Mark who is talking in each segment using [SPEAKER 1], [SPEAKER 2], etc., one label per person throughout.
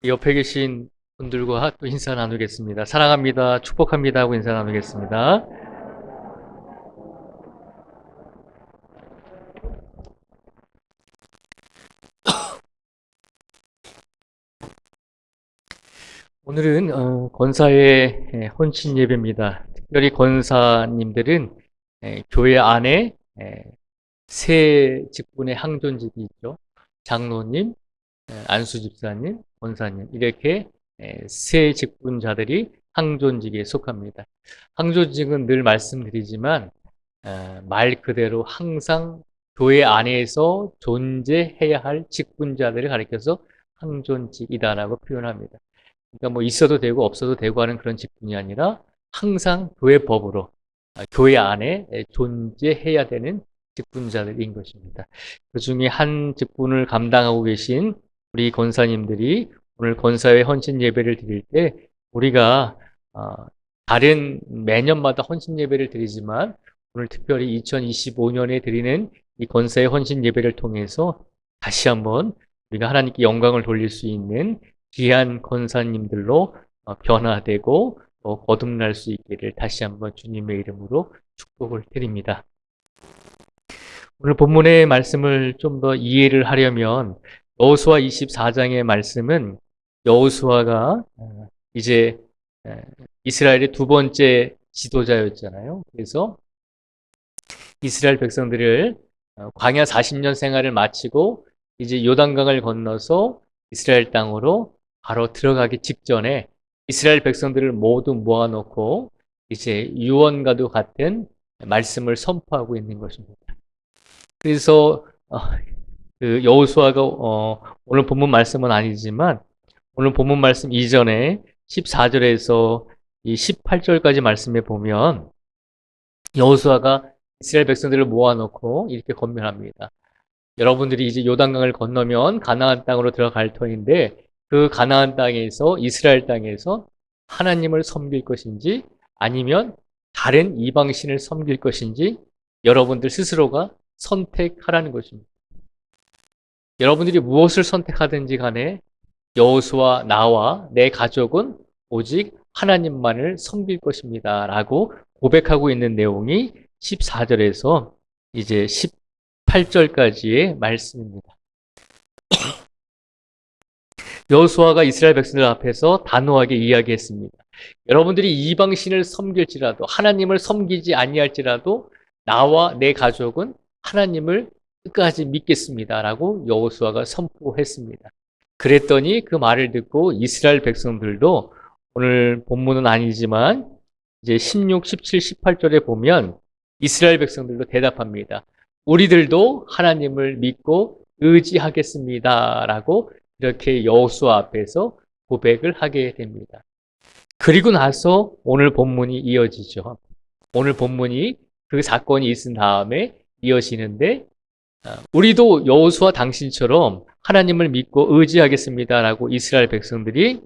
[SPEAKER 1] 옆에 계신 분들과 또 인사 나누겠습니다. 사랑합니다. 축복합니다 하고 인사 나누겠습니다. 오늘은 권사의 헌신 예배입니다. 특별히 권사님들은 교회 안에 세 직분의 항존직이 있죠. 장로님, 안수 집사님, 권사님 이렇게 세 직분자들이 항존직에 속합니다. 항존직은 늘 말씀드리지만 말 그대로 항상 교회 안에서 존재해야 할 직분자들을 가리켜서 항존직이다라고 표현합니다. 그러니까 뭐 있어도 되고 없어도 되고 하는 그런 직분이 아니라 항상 교회 법으로 교회 안에 존재해야 되는 직분자들인 것입니다. 그 중에 한 직분을 감당하고 계신 우리 권사님들이 오늘 권사회 헌신 예배를 드릴 때 우리가 다른 매년마다 헌신 예배를 드리지만 오늘 특별히 2025년에 드리는 이 권사회 헌신 예배를 통해서 다시 한번 우리가 하나님께 영광을 돌릴 수 있는 귀한 권사님들로 변화되고 거듭날 수 있기를 다시 한번 주님의 이름으로 축복을 드립니다. 오늘 본문의 말씀을 좀 더 이해를 하려면 여호수아 24장의 말씀은 여호수아가 이제 이스라엘의 두 번째 지도자였잖아요. 그래서 이스라엘 백성들을 광야 40년 생활을 마치고 이제 요단강을 건너서 이스라엘 땅으로 바로 들어가기 직전에 이스라엘 백성들을 모두 모아놓고 이제 유언과도 같은 말씀을 선포하고 있는 것입니다. 그래서 그 여호수아가 오늘 본문 말씀은 아니지만 오늘 본문 말씀 이전에 14절에서 이 18절까지 말씀에 보면 여호수아가 이스라엘 백성들을 모아놓고 이렇게 권면합니다. 여러분들이 이제 요단강을 건너면 가나안 땅으로 들어갈 터인데 그 가나안 땅에서 이스라엘 땅에서 하나님을 섬길 것인지 아니면 다른 이방신을 섬길 것인지 여러분들 스스로가 선택하라는 것입니다. 여러분들이 무엇을 선택하든지 간에 여호수아 나와 내 가족은 오직 하나님만을 섬길 것입니다 라고 고백하고 있는 내용이 14절에서 이제 18절까지의 말씀입니다. 여호수아가 이스라엘 백성들 앞에서 단호하게 이야기했습니다. 여러분들이 이방신을 섬길지라도 하나님을 섬기지 아니할지라도 나와 내 가족은 하나님을 끝까지 믿겠습니다라고 여호수아가 선포했습니다. 그랬더니 그 말을 듣고 이스라엘 백성들도 오늘 본문은 아니지만 이제 16, 17, 18절에 보면 이스라엘 백성들도 대답합니다. 우리들도 하나님을 믿고 의지하겠습니다라고 이렇게 여호수아 앞에서 고백을 하게 됩니다. 그리고 나서 오늘 본문이 이어지죠. 오늘 본문이 그 사건이 있은 다음에 이어지는데 우리도 여호수아 당신처럼 하나님을 믿고 의지하겠습니다라고 이스라엘 백성들이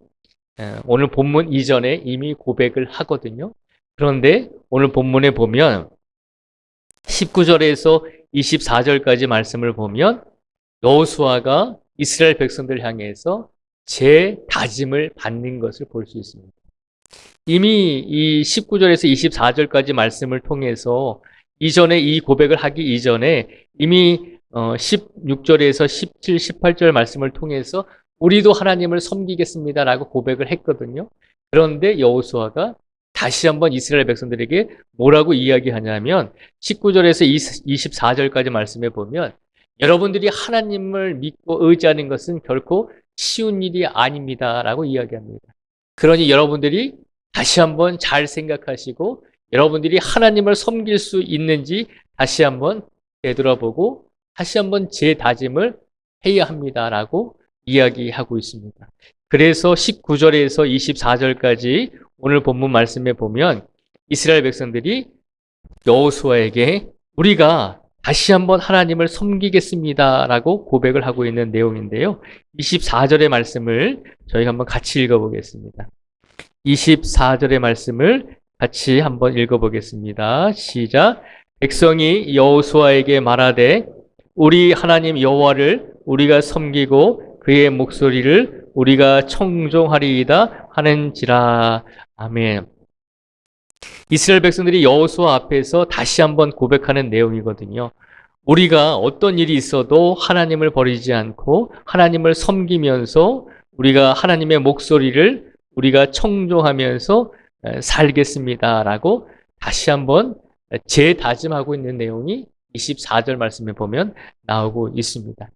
[SPEAKER 1] 오늘 본문 이전에 이미 고백을 하거든요. 그런데 오늘 본문에 보면 19절에서 24절까지 말씀을 보면 여호수아가 이스라엘 백성들 향해서 제 다짐을 받는 것을 볼 수 있습니다. 이미 이 19절에서 24절까지 말씀을 통해서 이전에 이 고백을 하기 이전에 이미 16절에서 17, 18절 말씀을 통해서 우리도 하나님을 섬기겠습니다라고 고백을 했거든요. 그런데 여호수아가 다시 한번 이스라엘 백성들에게 뭐라고 이야기하냐면 19절에서 24절까지 말씀해 보면 여러분들이 하나님을 믿고 의지하는 것은 결코 쉬운 일이 아닙니다라고 이야기합니다. 그러니 여러분들이 다시 한번 잘 생각하시고 여러분들이 하나님을 섬길 수 있는지 다시 한번 되돌아보고 다시 한번 재다짐을 해야 합니다라고 이야기하고 있습니다. 그래서 19절에서 24절까지 오늘 본문 말씀에 보면 이스라엘 백성들이 여호수아에게 우리가 다시 한번 하나님을 섬기겠습니다라고 고백을 하고 있는 내용인데요. 24절의 말씀을 저희가 한번 같이 읽어보겠습니다. 24절의 말씀을 같이 한번 읽어보겠습니다. 시작. 백성이 여호수아에게 말하되 우리 하나님 여호와를 우리가 섬기고 그의 목소리를 우리가 청종하리이다 하는지라. 아멘. 이스라엘 백성들이 여호수아 앞에서 다시 한번 고백하는 내용이거든요. 우리가 어떤 일이 있어도 하나님을 버리지 않고 하나님을 섬기면서 우리가 하나님의 목소리를 우리가 청종하면서 살겠습니다라고 다시 한번 재다짐하고 있는 내용이 24절 말씀에 보면 나오고 있습니다.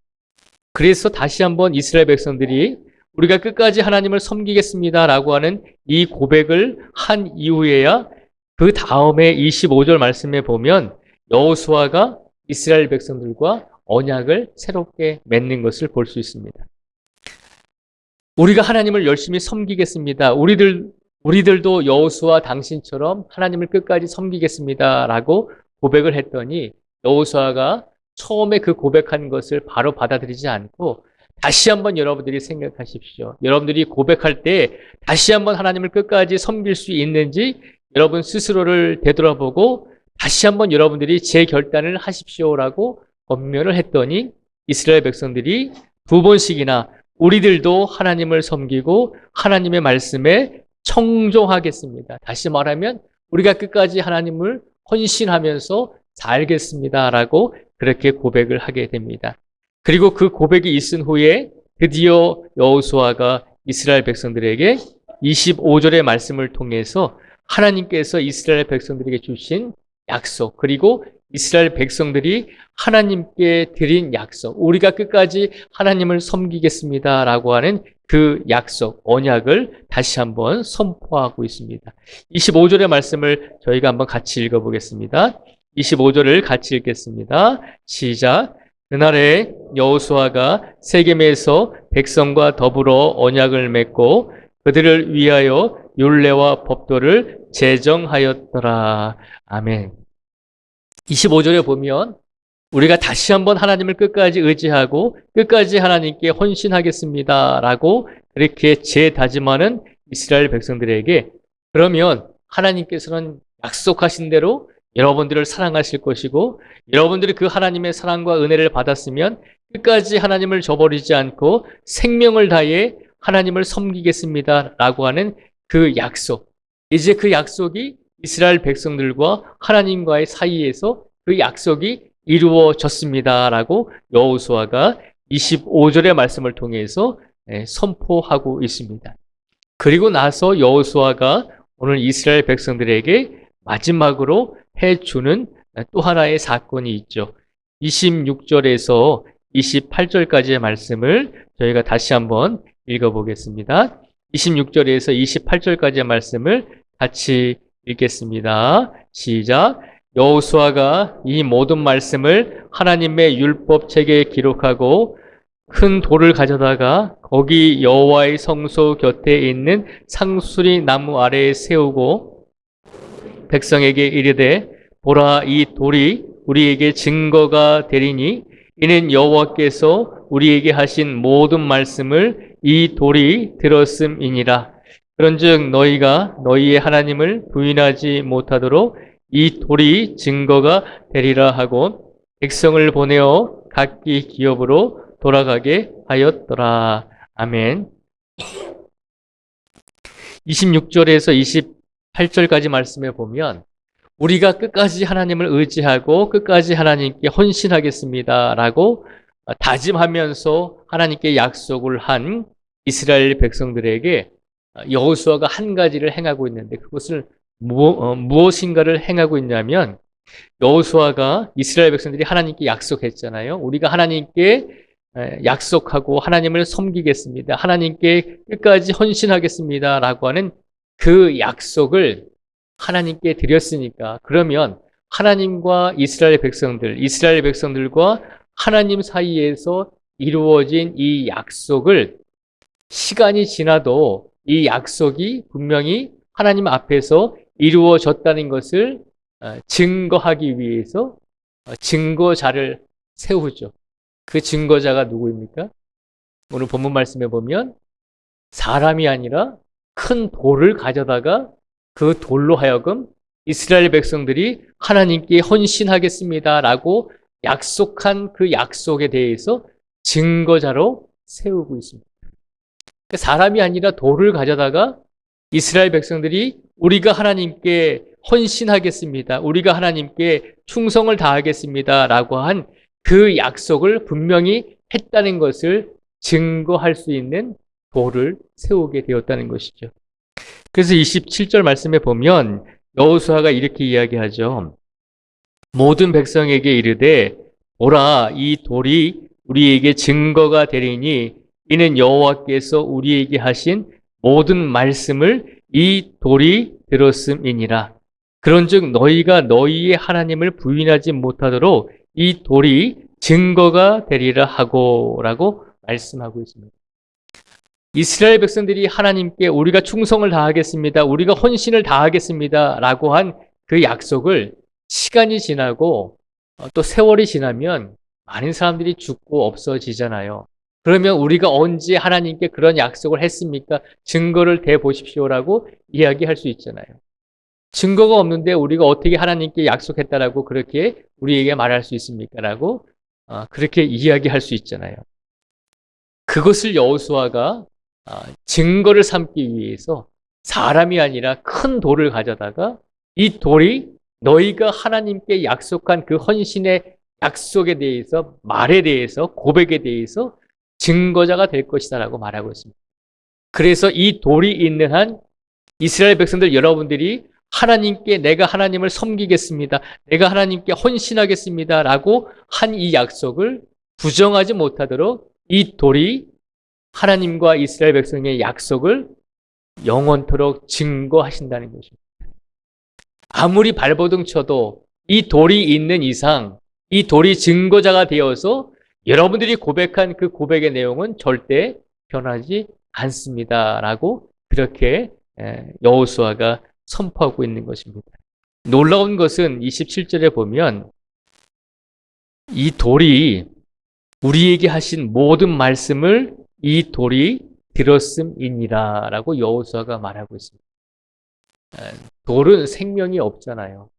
[SPEAKER 1] 그래서 다시 한번 이스라엘 백성들이 우리가 끝까지 하나님을 섬기겠습니다라고 하는 이 고백을 한 이후에야 그 다음에 25절 말씀에 보면 여호수아가 이스라엘 백성들과 언약을 새롭게 맺는 것을 볼 수 있습니다. 우리가 하나님을 열심히 섬기겠습니다. 우리들도 여호수아 당신처럼 하나님을 끝까지 섬기겠습니다라고 고백을 했더니 여호수아가 처음에 그 고백한 것을 바로 받아들이지 않고 다시 한번 여러분들이 생각하십시오. 여러분들이 고백할 때 다시 한번 하나님을 끝까지 섬길 수 있는지 여러분 스스로를 되돌아보고 다시 한번 여러분들이 재결단을 하십시오라고 권면을 했더니 이스라엘 백성들이 2번씩이나 우리들도 하나님을 섬기고 하나님의 말씀에 청종하겠습니다. 다시 말하면 우리가 끝까지 하나님을 헌신하면서 살겠습니다라고 그렇게 고백을 하게 됩니다. 그리고 그 고백이 있은 후에 드디어 여호수아가 이스라엘 백성들에게 25절의 말씀을 통해서 하나님께서 이스라엘 백성들에게 주신 약속, 그리고 이스라엘 백성들이 하나님께 드린 약속, 우리가 끝까지 하나님을 섬기겠습니다라고 하는 그 약속, 언약을 다시 한번 선포하고 있습니다. 25절의 말씀을 저희가 한번 같이 읽어보겠습니다. 25절을 같이 읽겠습니다. 시작. 그날에 여호수아가 세겜에서 백성과 더불어 언약을 맺고 그들을 위하여 율례와 법도를 제정하였더라. 아멘. 25절에 보면 우리가 다시 한번 하나님을 끝까지 의지하고 끝까지 하나님께 헌신하겠습니다라고 그렇게 재다짐하는 이스라엘 백성들에게 그러면 하나님께서는 약속하신 대로 여러분들을 사랑하실 것이고 여러분들이 그 하나님의 사랑과 은혜를 받았으면 끝까지 하나님을 저버리지 않고 생명을 다해 하나님을 섬기겠습니다라고 하는 그 약속. 이제 그 약속이 이스라엘 백성들과 하나님과의 사이에서 그 약속이 이루어졌습니다라고 여호수아가 25절의 말씀을 통해서 선포하고 있습니다. 그리고 나서 여호수아가 오늘 이스라엘 백성들에게 마지막으로 해주는 또 하나의 사건이 있죠. 26절에서 28절까지의 말씀을 저희가 다시 한번 읽어보겠습니다. 26절에서 28절까지의 말씀을 같이 읽겠습니다. 시작. 여호수아가 이 모든 말씀을 하나님의 율법책에 기록하고 큰 돌을 가져다가 거기 여호와의 성소 곁에 있는 상수리 나무 아래에 세우고 백성에게 이르되 보라 이 돌이 우리에게 증거가 되리니 이는 여호와께서 우리에게 하신 모든 말씀을 이 돌이 들었음이니라. 그런즉 너희가 너희의 하나님을 부인하지 못하도록 이 돌이 증거가 되리라 하고 백성을 보내어 각기 기업으로 돌아가게 하였더라. 아멘. 26절에서 28절까지 말씀에 보면 우리가 끝까지 하나님을 의지하고 끝까지 하나님께 헌신하겠습니다라고 다짐하면서 하나님께 약속을 한 이스라엘 백성들에게 여호수아가 한 가지를 행하고 있는데 그것을 무엇인가를 행하고 있냐면 여호수아가 이스라엘 백성들이 하나님께 약속했잖아요. 우리가 하나님께 약속하고 하나님을 섬기겠습니다. 하나님께 끝까지 헌신하겠습니다라고 하는 그 약속을 하나님께 드렸으니까 그러면 하나님과 이스라엘 백성들과 하나님 사이에서 이루어진 이 약속을 시간이 지나도 이 약속이 분명히 하나님 앞에서 이루어졌다는 것을 증거하기 위해서 증거자를 세우죠. 그 증거자가 누구입니까? 오늘 본문 말씀에 보면 사람이 아니라 큰 돌을 가져다가 그 돌로 하여금 이스라엘 백성들이 하나님께 헌신하겠습니다라고 약속한 그 약속에 대해서 증거자로 세우고 있습니다. 사람이 아니라 돌을 가져다가 이스라엘 백성들이 우리가 하나님께 헌신하겠습니다. 우리가 하나님께 충성을 다하겠습니다. 라고 한 그 약속을 분명히 했다는 것을 증거할 수 있는 돌을 세우게 되었다는 것이죠. 그래서 27절 말씀에 보면 여호수아가 이렇게 이야기하죠. 모든 백성에게 이르되 보라, 이 돌이 우리에게 증거가 되리니 이는 여호와께서 우리에게 하신 모든 말씀을 이 돌이 들었음이니라. 그런즉 너희가 너희의 하나님을 부인하지 못하도록 이 돌이 증거가 되리라 하고라고 말씀하고 있습니다. 이스라엘 백성들이 하나님께 우리가 충성을 다하겠습니다. 우리가 헌신을 다하겠습니다. 라고 한 그 약속을 시간이 지나고 또 세월이 지나면 많은 사람들이 죽고 없어지잖아요. 그러면 우리가 언제 하나님께 그런 약속을 했습니까? 증거를 대보십시오라고 이야기할 수 있잖아요. 증거가 없는데 우리가 어떻게 하나님께 약속했다라고 그렇게 우리에게 말할 수 있습니까? 라고 그렇게 이야기할 수 있잖아요. 그것을 여호수아가 증거를 삼기 위해서 사람이 아니라 큰 돌을 가져다가 이 돌이 너희가 하나님께 약속한 그 헌신의 약속에 대해서, 말에 대해서, 고백에 대해서 증거자가 될 것이다 라고 말하고 있습니다. 그래서 이 돌이 있는 한 이스라엘 백성들 여러분들이 하나님께 내가 하나님을 섬기겠습니다. 내가 하나님께 헌신하겠습니다. 라고 한 이 약속을 부정하지 못하도록 이 돌이 하나님과 이스라엘 백성의 약속을 영원토록 증거하신다는 것입니다. 아무리 발버둥 쳐도 이 돌이 있는 이상 이 돌이 증거자가 되어서 여러분들이 고백한 그 고백의 내용은 절대 변하지 않습니다. 라고 그렇게 여호수아가 선포하고 있는 것입니다. 놀라운 것은 27절에 보면 이 돌이 우리에게 하신 모든 말씀을 이 돌이 들었음이니라 라고 여호수아가 말하고 있습니다. 돌은 생명이 없잖아요.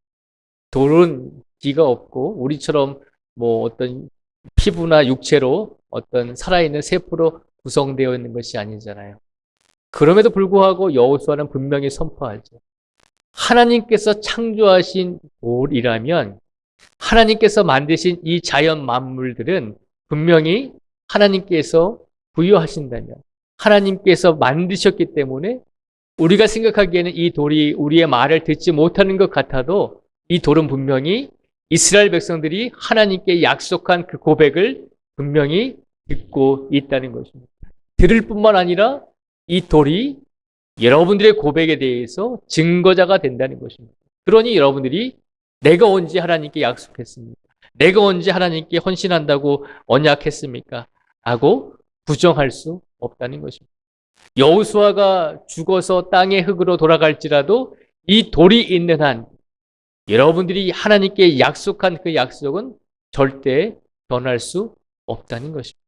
[SPEAKER 1] 돌은 기가 없고 우리처럼 뭐 어떤 피부나 육체로 어떤 살아있는 세포로 구성되어 있는 것이 아니잖아요. 그럼에도 불구하고 여호수아는 분명히 선포하죠. 하나님께서 창조하신 돌이라면 하나님께서 만드신 이 자연 만물들은 분명히 하나님께서 부여하신다면 하나님께서 만드셨기 때문에 우리가 생각하기에는 이 돌이 우리의 말을 듣지 못하는 것 같아도 이 돌은 분명히 이스라엘 백성들이 하나님께 약속한 그 고백을 분명히 듣고 있다는 것입니다. 들을 뿐만 아니라 이 돌이 여러분들의 고백에 대해서 증거자가 된다는 것입니다. 그러니 여러분들이 내가 언제 하나님께 약속했습니까? 내가 언제 하나님께 헌신한다고 언약했습니까? 하고 부정할 수 없다는 것입니다. 여호수아가 죽어서 땅의 흙으로 돌아갈지라도 이 돌이 있는 한 여러분들이 하나님께 약속한 그 약속은 절대 변할 수 없다는 것입니다.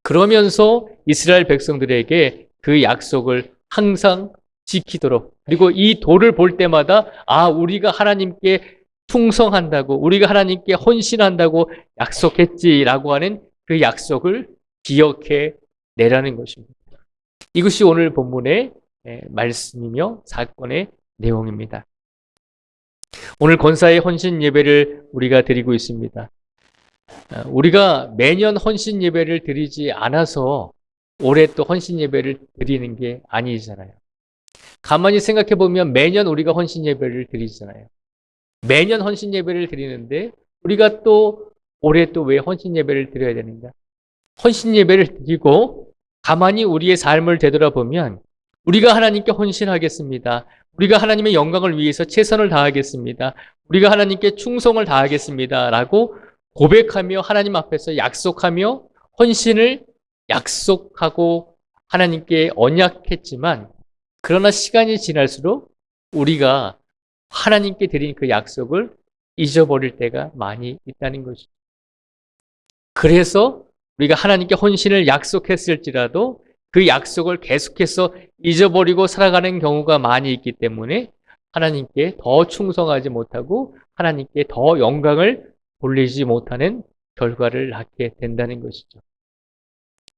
[SPEAKER 1] 그러면서 이스라엘 백성들에게 그 약속을 항상 지키도록 그리고 이 돌을 볼 때마다 우리가 하나님께 충성한다고 우리가 하나님께 헌신한다고 약속했지라고 하는 그 약속을 기억해 내라는 것입니다. 이것이 오늘 본문의 말씀이며 사건의 내용입니다. 오늘 권사의 헌신 예배를 우리가 드리고 있습니다. 우리가 매년 헌신 예배를 드리지 않아서 올해 또 헌신 예배를 드리는 게 아니잖아요. 가만히 생각해 보면 매년 우리가 헌신 예배를 드리잖아요. 매년 헌신 예배를 드리는데 우리가 또 올해 또 왜 헌신 예배를 드려야 되는가? 헌신 예배를 드리고 가만히 우리의 삶을 되돌아보면 우리가 하나님께 헌신하겠습니다. 우리가 하나님의 영광을 위해서 최선을 다하겠습니다. 우리가 하나님께 충성을 다하겠습니다. 라고 고백하며 하나님 앞에서 약속하며 헌신을 약속하고 하나님께 언약했지만 그러나 시간이 지날수록 우리가 하나님께 드린 그 약속을 잊어버릴 때가 많이 있다는 것이죠. 그래서 우리가 하나님께 헌신을 약속했을지라도 그 약속을 계속해서 잊어버리고 살아가는 경우가 많이 있기 때문에 하나님께 더 충성하지 못하고 하나님께 더 영광을 돌리지 못하는 결과를 낳게 된다는 것이죠.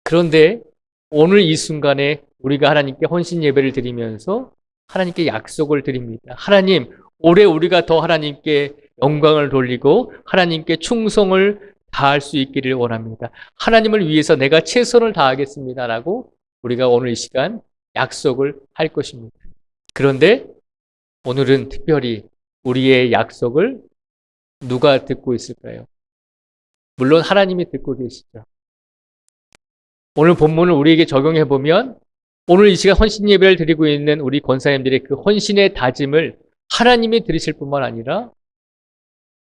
[SPEAKER 1] 그런데 오늘 이 순간에 우리가 하나님께 헌신 예배를 드리면서 하나님께 약속을 드립니다. 하나님, 올해 우리가 더 하나님께 영광을 돌리고 하나님께 충성을 다할 수 있기를 원합니다. 하나님을 위해서 내가 최선을 다하겠습니다라고 우리가 오늘 이 시간 약속을 할 것입니다. 그런데 오늘은 특별히 우리의 약속을 누가 듣고 있을까요? 물론 하나님이 듣고 계시죠. 오늘 본문을 우리에게 적용해 보면 오늘 이 시간 헌신 예배를 드리고 있는 우리 권사님들의 그 헌신의 다짐을 하나님이 들으실 뿐만 아니라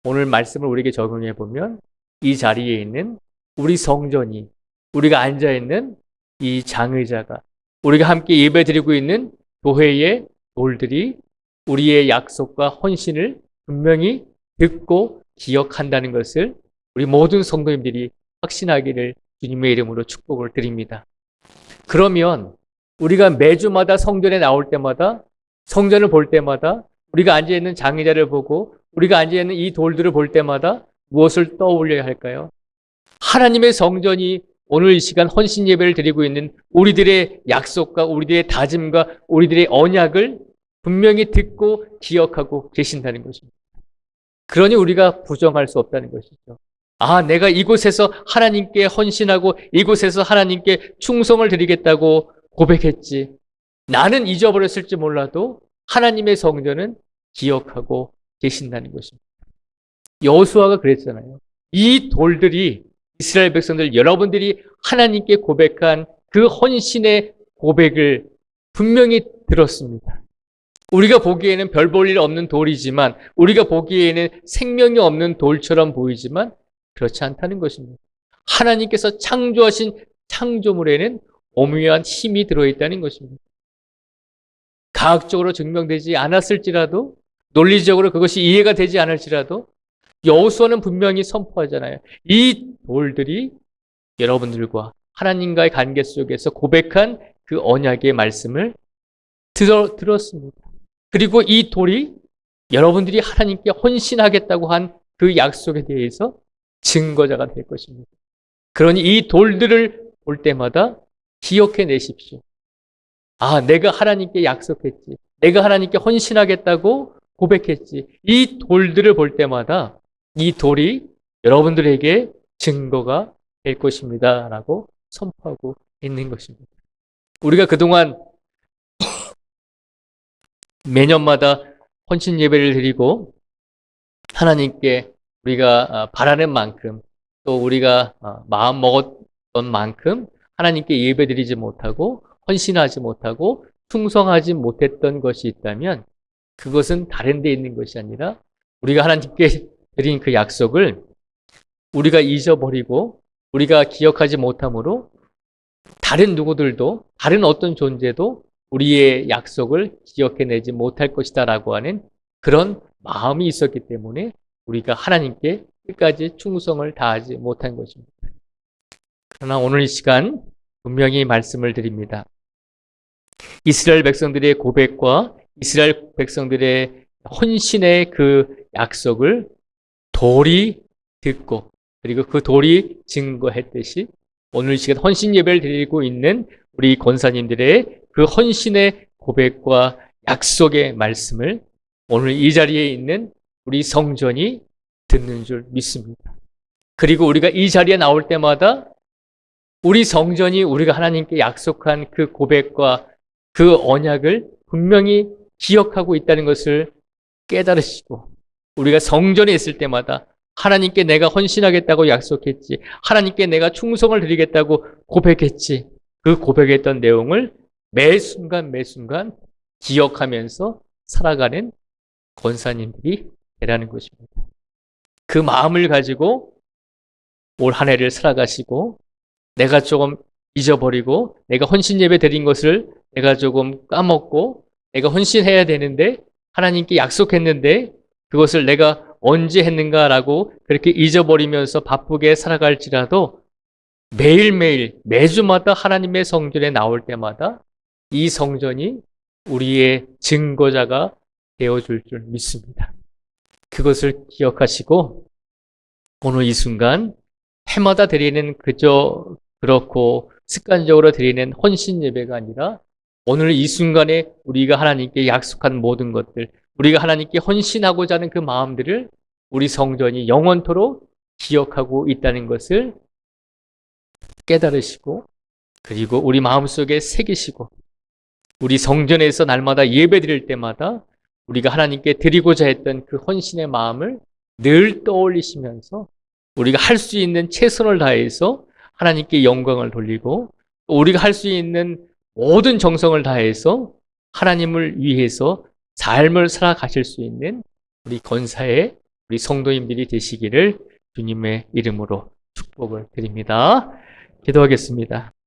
[SPEAKER 1] 오늘 말씀을 우리에게 적용해 보면 이 자리에 있는 우리 성전이, 우리가 앉아 있는 이 장의자가, 우리가 함께 예배 드리고 있는 교회의 돌들이 우리의 약속과 헌신을 분명히 듣고 기억한다는 것을 우리 모든 성도님들이 확신하기를 주님의 이름으로 축복을 드립니다. 그러면 우리가 매주마다 성전에 나올 때마다, 성전을 볼 때마다, 우리가 앉아있는 장의자를 보고 우리가 앉아있는 이 돌들을 볼 때마다 무엇을 떠올려야 할까요? 하나님의 성전이 오늘 이 시간 헌신 예배를 드리고 있는 우리들의 약속과 우리들의 다짐과 우리들의 언약을 분명히 듣고 기억하고 계신다는 것입니다. 그러니 우리가 부정할 수 없다는 것이죠. 아, 내가 이곳에서 하나님께 헌신하고 이곳에서 하나님께 충성을 드리겠다고 고백했지. 나는 잊어버렸을지 몰라도 하나님의 성전은 기억하고 계신다는 것입니다. 여호수아가 그랬잖아요. 이 돌들이 이스라엘 백성들, 여러분들이 하나님께 고백한 그 헌신의 고백을 분명히 들었습니다. 우리가 보기에는 별 볼 일 없는 돌이지만, 우리가 보기에는 생명이 없는 돌처럼 보이지만 그렇지 않다는 것입니다. 하나님께서 창조하신 창조물에는 오묘한 힘이 들어있다는 것입니다. 과학적으로 증명되지 않았을지라도, 논리적으로 그것이 이해가 되지 않을지라도 여호수아는 분명히 선포하잖아요. 이 돌들이 여러분들과 하나님과의 관계 속에서 고백한 그 언약의 말씀을 들었습니다. 그리고 이 돌이 여러분들이 하나님께 헌신하겠다고 한 그 약속에 대해서 증거자가 될 것입니다. 그러니 이 돌들을 볼 때마다 기억해 내십시오. 아, 내가 하나님께 약속했지. 내가 하나님께 헌신하겠다고 고백했지. 이 돌들을 볼 때마다 이 돌이 여러분들에게 증거가 될 것입니다. 라고 선포하고 있는 것입니다. 우리가 그동안 매년마다 헌신 예배를 드리고 하나님께 우리가 바라는 만큼 또 우리가 마음 먹었던 만큼 하나님께 예배 드리지 못하고 헌신하지 못하고 충성하지 못했던 것이 있다면 그것은 다른 데 있는 것이 아니라 우리가 하나님께 드린 그 약속을 우리가 잊어버리고 우리가 기억하지 못함으로 다른 누구들도 다른 어떤 존재도 우리의 약속을 기억해내지 못할 것이다 라고 하는 그런 마음이 있었기 때문에 우리가 하나님께 끝까지 충성을 다하지 못한 것입니다. 그러나 오늘 이 시간 분명히 말씀을 드립니다. 이스라엘 백성들의 고백과 이스라엘 백성들의 헌신의 그 약속을 돌이 듣고 그리고 그 돌이 증거했듯이 오늘 이 시간 헌신 예배를 드리고 있는 우리 권사님들의 그 헌신의 고백과 약속의 말씀을 오늘 이 자리에 있는 우리 성전이 듣는 줄 믿습니다. 그리고 우리가 이 자리에 나올 때마다 우리 성전이 우리가 하나님께 약속한 그 고백과 그 언약을 분명히 기억하고 있다는 것을 깨달으시고 우리가 성전에 있을 때마다 하나님께 내가 헌신하겠다고 약속했지, 하나님께 내가 충성을 드리겠다고 고백했지, 그 고백했던 내용을 매 순간 기억하면서 살아가는 권사님들이 되라는 것입니다. 그 마음을 가지고 올 한 해를 살아가시고 내가 조금 잊어버리고 내가 헌신 예배 드린 것을 내가 조금 까먹고 내가 헌신해야 되는데 하나님께 약속했는데 그것을 내가 언제 했는가라고 그렇게 잊어버리면서 바쁘게 살아갈지라도 매일매일 매주마다 하나님의 성전에 나올 때마다 이 성전이 우리의 증거자가 되어줄 줄 믿습니다. 그것을 기억하시고 오늘 이 순간 해마다 드리는 그저 그렇고 습관적으로 드리는 헌신 예배가 아니라 오늘 이 순간에 우리가 하나님께 약속한 모든 것들, 우리가 하나님께 헌신하고자 하는 그 마음들을 우리 성전이 영원토록 기억하고 있다는 것을 깨달으시고, 그리고 우리 마음속에 새기시고, 우리 성전에서 날마다 예배 드릴 때마다 우리가 하나님께 드리고자 했던 그 헌신의 마음을 늘 떠올리시면서 우리가 할 수 있는 최선을 다해서 하나님께 영광을 돌리고, 우리가 할 수 있는 모든 정성을 다해서 하나님을 위해서 삶을 살아가실 수 있는 우리 권사의 우리 성도님들이 되시기를 주님의 이름으로 축복을 드립니다. 기도하겠습니다.